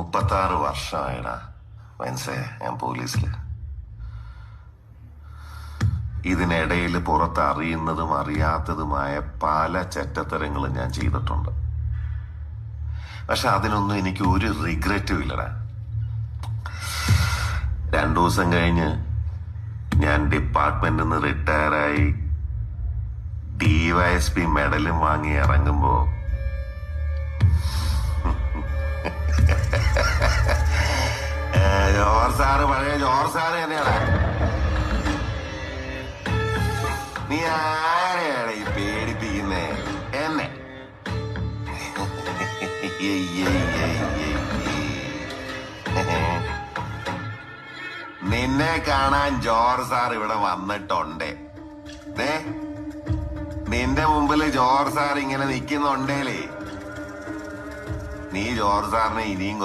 36 വർഷമായിടാ മനസ്സേ ഞാൻ പോലീസില്. ഇതിനിടയിൽ പുറത്ത് അറിയുന്നതും അറിയാത്തതുമായ പല ചെറ്റത്തരങ്ങളും ഞാൻ ചെയ്തിട്ടുണ്ട്. പക്ഷെ അതിനൊന്നും എനിക്ക് ഒരു റിഗ്രറ്റും ഇല്ലടാ. 2 ദിവസം കഴിഞ്ഞ് ഞാൻ ഡിപ്പാർട്ട്മെന്റിൽ നിന്ന് റിട്ടയറായി DYSP മെഡലും വാങ്ങി ഇറങ്ങുമ്പോ ജോർജ് സാറ് പഴയ ജോർജ് സാറ് തന്നെയാണ്. നീ ആരെയാണ് ഈ പേടിപ്പിക്കുന്നേ? എന്നെ നിന്നെ കാണാൻ ജോർജ് സാർ ഇവിടെ വന്നിട്ടുണ്ട്. നിന്റെ മുമ്പില് ജോർജ് സാർ ഇങ്ങനെ നിൽക്കുന്നുണ്ടേലേ നീ ജോർജ് സാറിനെ ഇനിയും